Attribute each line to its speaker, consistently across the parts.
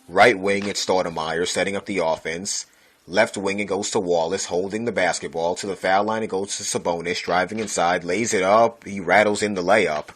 Speaker 1: Right wing, it's Stoudemire setting up the offense. Left wing, it goes to Wallace, holding the basketball. To the foul line, it goes to Sabonis, driving inside, lays it up. He rattles in the layup.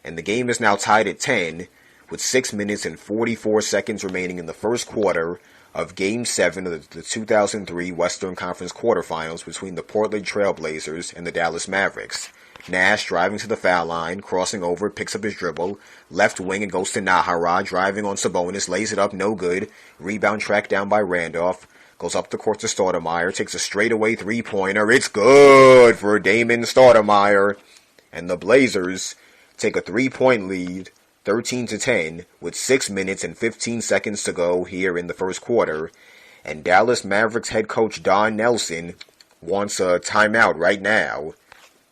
Speaker 1: And the game is now tied at 10, with 6 minutes and 44 seconds remaining in the first quarter of Game 7 of the 2003 Western Conference quarterfinals between the Portland Trail Blazers and the Dallas Mavericks. Nash driving to the foul line, crossing over, picks up his dribble. Left wing, it goes to Nahara, driving on Sabonis, lays it up, no good. Rebound tracked down by Randolph. Goes up the court to Stoudemire, takes a straightaway three-pointer. It's good for Damon Stoudemire. And the Blazers take a 3-point lead, 13-10, with 6 minutes and 15 seconds to go here in the first quarter. And Dallas Mavericks head coach Don Nelson wants a timeout right now,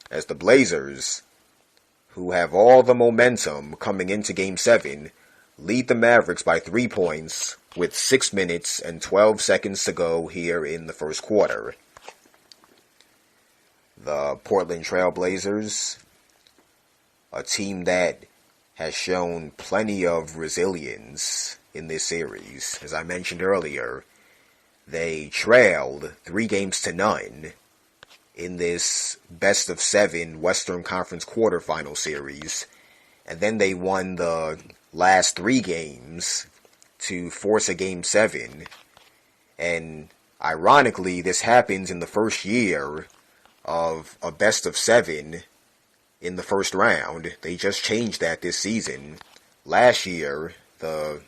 Speaker 1: as the Blazers, who have all the momentum coming into Game 7, lead the Mavericks by 3 points with 6 minutes and 12 seconds to go here in the first quarter. The Portland Trail Blazers, a team that has shown plenty of resilience in this series. As I mentioned earlier, they trailed 3-0 in this best-of-7 Western Conference quarterfinal series, and then they won the last 3 games to force a Game 7, and ironically, this happens in the first year of a best-of-7 in the first round. They just changed that this season. Last year, the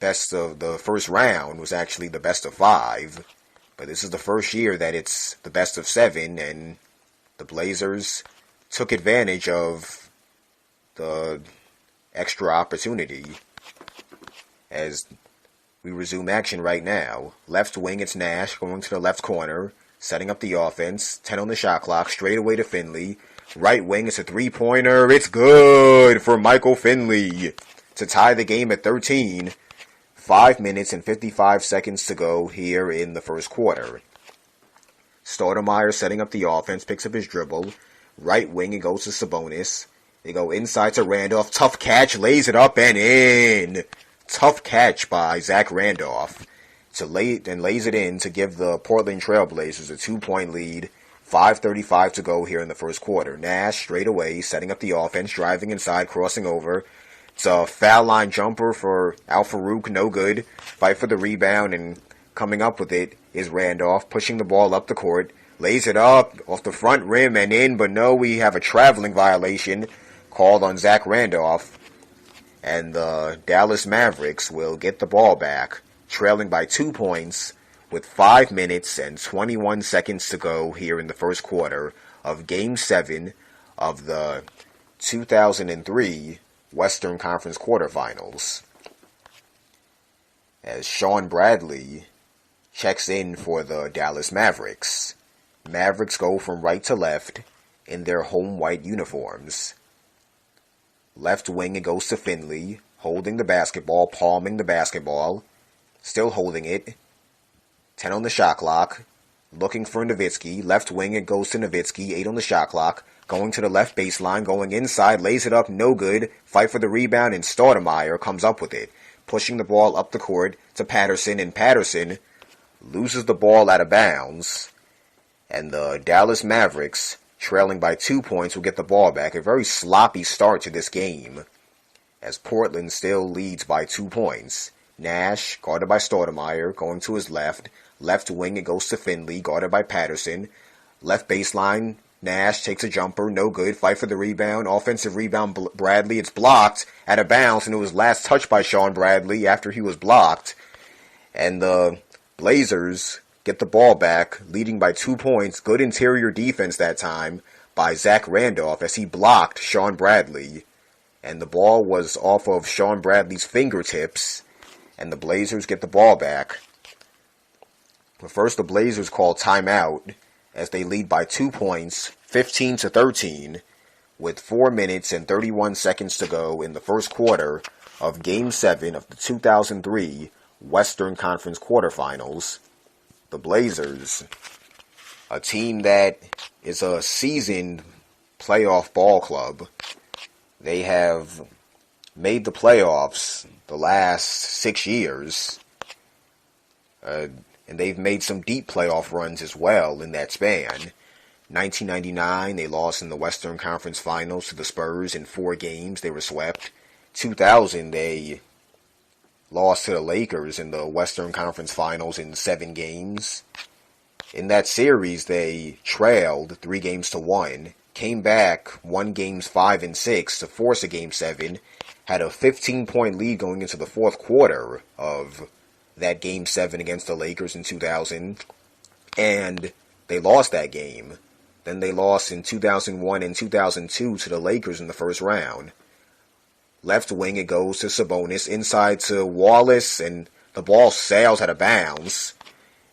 Speaker 1: best of the first round was actually the best-of-5, but this is the first year that it's the best-of-7, and the Blazers took advantage of the extra opportunity. As we resume action right now, left wing, it's Nash going to the left corner, setting up the offense, 10 on the shot clock, straight away to Finley. Right wing, it's a three-pointer, it's good for Michael Finley to tie the game at 13. 5 minutes and 55 seconds to go here in the first quarter. Stoudemire setting up the offense, picks up his dribble. Right wing, it goes to Sabonis. They go inside to Randolph. Tough catch, lays it up and in. Tough catch by Zach Randolph lays it in to give the Portland Trail Blazers a 2-point lead. 5:35 to go here in the first quarter. Nash straight away, setting up the offense, driving inside, crossing over. It's a foul line jumper for Al Farouk, no good. Fight for the rebound, and coming up with it is Randolph, pushing the ball up the court. Lays it up, off the front rim and in, but no, we have a traveling violation called on Zach Randolph. And the Dallas Mavericks will get the ball back, trailing by 2 points, with 5 minutes and 21 seconds to go here in the first quarter of Game 7 of the 2003 Western Conference quarterfinals. As Sean Bradley checks in for the Dallas Mavericks. Mavericks go from right to left in their home white uniforms. Left wing, it goes to Finley, holding the basketball, palming the basketball, still holding it. 10 on the shot clock, looking for Nowitzki. Left wing, it goes to Nowitzki, 8 on the shot clock. Going to the left baseline, going inside, lays it up, no good. Fight for the rebound, and Stoudemire comes up with it. Pushing the ball up the court to Patterson, and Patterson loses the ball out of bounds. And the Dallas Mavericks, trailing by 2 points, will get the ball back. A very sloppy start to this game, as Portland still leads by 2 points. Nash, guarded by Stoudemire, going to his left. Left wing, it goes to Finley, guarded by Patterson. Left baseline, Nash takes a jumper, no good. Fight for the rebound. Offensive rebound, Bradley. It's blocked out of bounds, and it was last touched by Sean Bradley after he was blocked. And the Blazers get the ball back, leading by 2 points. Good interior defense that time by Zach Randolph as he blocked Sean Bradley. And the ball was off of Sean Bradley's fingertips, and the Blazers get the ball back. But first, the Blazers call timeout as they lead by 2 points, 15-13, with 4 minutes and 31 seconds to go in the first quarter of Game 7 of the 2003 Western Conference quarterfinals. The Blazers, a team that is a seasoned playoff ball club, they have made the playoffs the last 6 years. And they've made some deep playoff runs as well in that span. 1999, they lost in the Western Conference Finals to the Spurs in 4 games. They were swept. 2000, they lost to the Lakers in the Western Conference Finals in 7 games. In that series, they trailed 3-1, came back, won games 5 and 6 to force a game 7, had a 15-point lead going into the fourth quarter of that game 7 against the Lakers in 2000, and they lost that game. Then they lost in 2001 and 2002 to the Lakers in the first round. Left wing, it goes to Sabonis, inside to Wallace, and the ball sails out of bounds,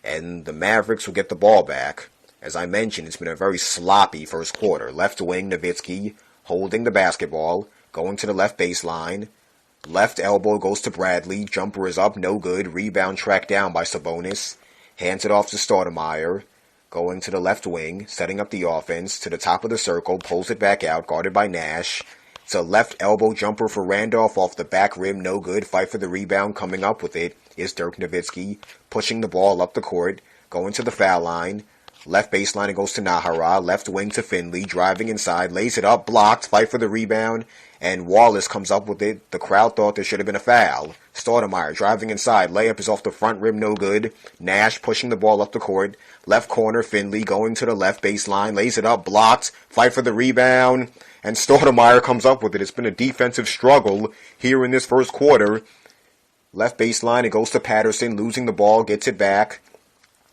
Speaker 1: and the Mavericks will get the ball back. As I mentioned, it's been a very sloppy first quarter. Left wing, Nowitzki, holding the basketball, going to the left baseline. Left elbow goes to Bradley. Jumper is up, no good. Rebound tracked down by Sabonis. Hands it off to Stoudemire. Going to the left wing, setting up the offense. To the top of the circle, pulls it back out, guarded by Nash. It's a left elbow jumper for Randolph off the back rim, no good. Fight for the rebound, coming up with it is Dirk Nowitzki, pushing the ball up the court, going to the foul line. Left baseline, it goes to Nahara. Left wing to Finley, driving inside, lays it up, blocked, fight for the rebound, and Wallace comes up with it. The crowd thought there should have been a foul. Stoudemire driving inside, layup is off the front rim, no good. Nash pushing the ball up the court. Left corner, Finley going to the left baseline, lays it up, blocked, fight for the rebound, and Stoudemire comes up with it. It's been a defensive struggle here in this first quarter. Left baseline, it goes to Patterson, losing the ball, gets it back.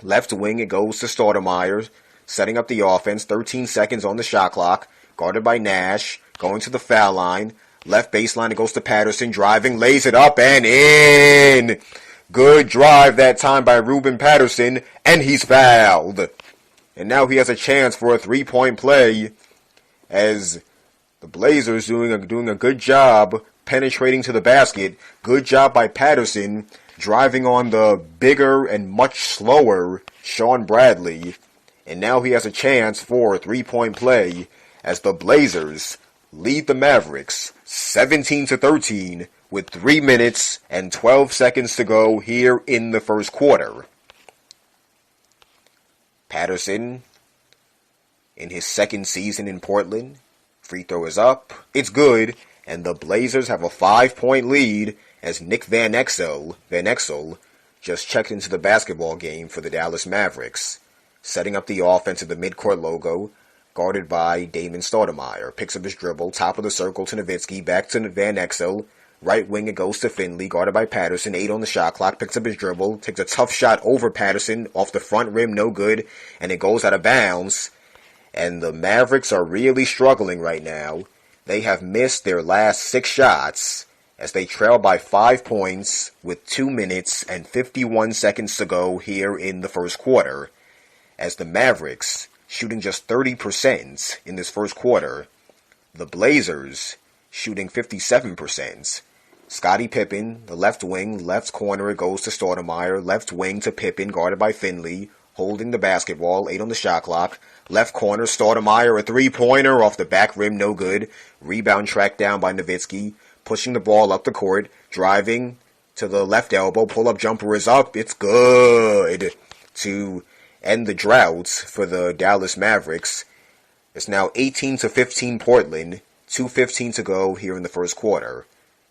Speaker 1: Left wing, it goes to Stoudemire, setting up the offense. 13 seconds on the shot clock, guarded by Nash, going to the foul line. Left baseline, it goes to Patterson, driving, lays it up and in. Good drive that time by Ruben Patterson, and he's fouled. And now he has a chance for a 3-point play, as the Blazers doing a good job penetrating to the basket. Good job by Patterson, driving on the bigger and much slower Sean Bradley. And now he has a chance for a 3-point play as the Blazers lead the Mavericks 17-13 with 3 minutes and 12 seconds to go here in the first quarter. Patterson, in his second season in Portland, free throw is up, it's good, and the Blazers have a 5-point lead as Nick Van Exel just checked into the basketball game for the Dallas Mavericks, setting up the offense at the midcourt logo, guarded by Damon Stoudemire. Picks up his dribble, top of the circle to Nowitzki, back to Van Exel, right wing it goes to Finley, guarded by Patterson, 8 on the shot clock, picks up his dribble, takes a tough shot over Patterson, off the front rim, no good, and it goes out of bounds. And the Mavericks are really struggling right now. They have missed their last 6 shots as they trail by 5 points with 2 minutes and 51 seconds to go here in the first quarter. As the Mavericks shooting just 30% in this first quarter, the Blazers shooting 57%. Scottie Pippen, the left wing, left corner, it goes to Stoudemire, left wing to Pippen, guarded by Finley, holding the basketball, 8 on the shot clock. Left corner, Stoudemire, a 3-pointer off the back rim, no good. Rebound tracked down by Nowitzki, pushing the ball up the court, driving to the left elbow, pull-up jumper is up, it's good to end the drought for the Dallas Mavericks. It's now 18-15 Portland, 2:15 to go here in the first quarter.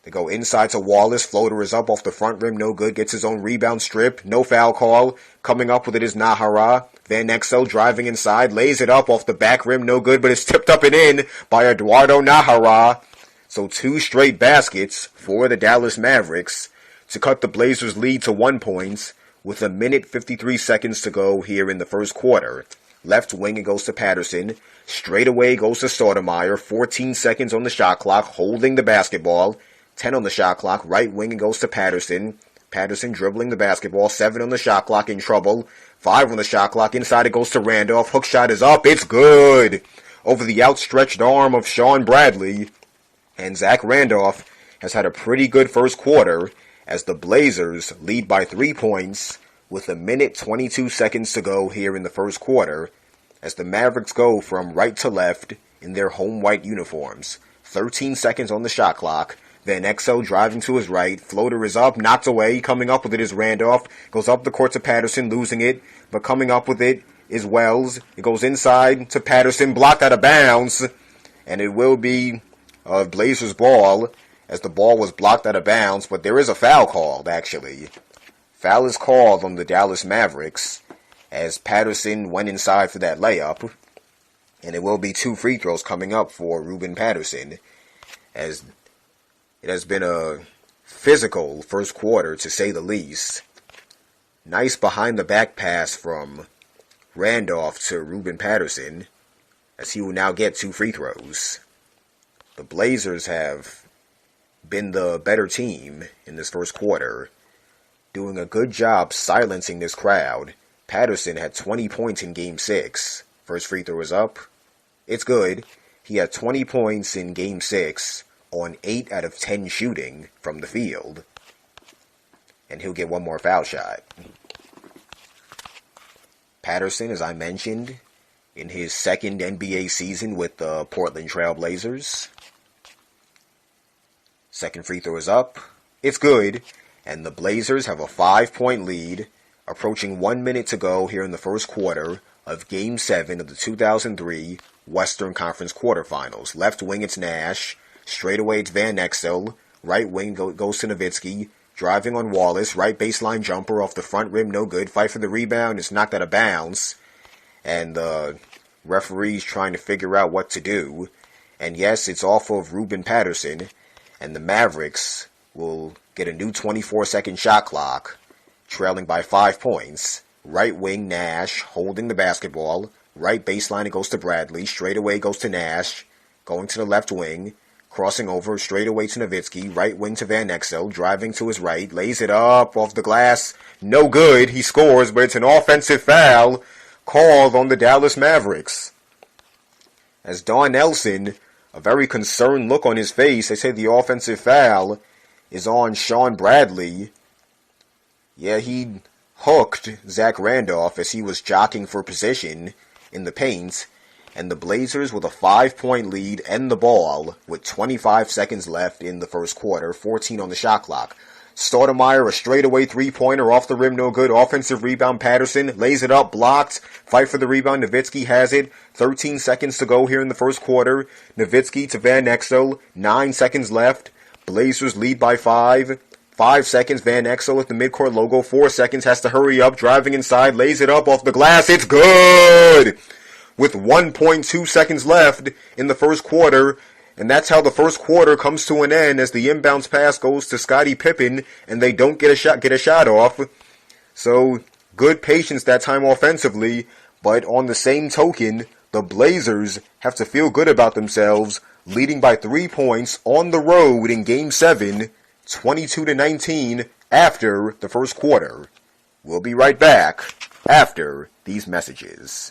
Speaker 1: They go inside to Wallace, floater is up off the front rim, no good, gets his own rebound strip, no foul call. Coming up with it is Nahara. Van Exel driving inside, lays it up off the back rim, no good, but it's tipped up and in by Eduardo Nahara. So 2 straight baskets for the Dallas Mavericks to cut the Blazers' lead to 1 point with 1 minute 53 seconds to go here in the first quarter. Left wing, it goes to Patterson. Straight away goes to Stoudemire. 14 seconds on the shot clock, holding the basketball. 10 on the shot clock. Right wing, it goes to Patterson. Patterson dribbling the basketball. 7 on the shot clock, in trouble. 5 on the shot clock. Inside it goes to Randolph. Hook shot is up. It's good. Over the outstretched arm of Sean Bradley. And Zach Randolph has had a pretty good first quarter as the Blazers lead by 3 points with 1 minute 22 seconds to go here in the first quarter as the Mavericks go from right to left in their home white uniforms. 13 seconds on the shot clock. Van Exel driving to his right. Floater is up, knocked away. Coming up with it is Randolph. Goes up the court to Patterson, losing it. But coming up with it is Wells. It goes inside to Patterson, blocked out of bounds. And it will be a Blazers ball, as the ball was blocked out of bounds. But there is a foul called, actually. Foul is called on the Dallas Mavericks, as Patterson went inside for that layup. And it will be 2 free throws coming up for Ruben Patterson, as it has been a physical first quarter, to say the least. Nice behind-the-back pass from Randolph to Ruben Patterson, as he will now get 2 free throws. The Blazers have been the better team in this first quarter, doing a good job silencing this crowd. Patterson had 20 points in Game 6. First free throw is up. It's good. He had 20 points in Game 6 on 8 out of 10 shooting from the field. And he'll get one more foul shot. Patterson, as I mentioned, in his second NBA season with the Portland Trail Blazers. Second free throw is up. It's good. And the Blazers have a 5-point lead, approaching 1 minute to go here in the first quarter of Game 7 of the 2003 Western Conference quarterfinals. Left wing, it's Nash. Straight away, it's Van Exel. Right wing goes to Nowitzki. Driving on Wallace. Right baseline jumper off the front rim, no good. Fight for the rebound. It's knocked out of bounds. And the referee's trying to figure out what to do. And yes, it's off of Ruben Patterson. And the Mavericks will get a new 24-second shot clock, trailing by 5 points. Right wing, Nash, holding the basketball. Right baseline, it goes to Bradley. Straight away goes to Nash. Going to the left wing. Crossing over, straight away to Nowitzki. Right wing to Van Exel. Driving to his right. Lays it up off the glass. No good. He scores, but it's an offensive foul called on the Dallas Mavericks. As Don Nelson, a very concerned look on his face, they say the offensive foul is on Sean Bradley. Yeah, he hooked Zach Randolph as he was jockeying for position in the paint. And the Blazers, with a 5-point lead, end the ball with 25 seconds left in the first quarter, 14 on the shot clock. Stoudemire, a straightaway 3-pointer off the rim, no good. Offensive rebound, Patterson lays it up, blocked. Fight for the rebound, Nowitzki has it. 13 seconds to go here in the first quarter. Nowitzki to Van Exel, 9 seconds left. Blazers lead by 5. 5 seconds, Van Exel at the midcourt logo. 4 seconds, has to hurry up, driving inside, lays it up off the glass. It's good! With 1.2 seconds left in the first quarter. And that's how the first quarter comes to an end, as the inbounds pass goes to Scottie Pippen and they don't get a shot off. So good patience that time offensively, but on the same token, the Blazers have to feel good about themselves, leading by 3 points on the road in Game 7, 22-19 after the first quarter. We'll be right back after these messages.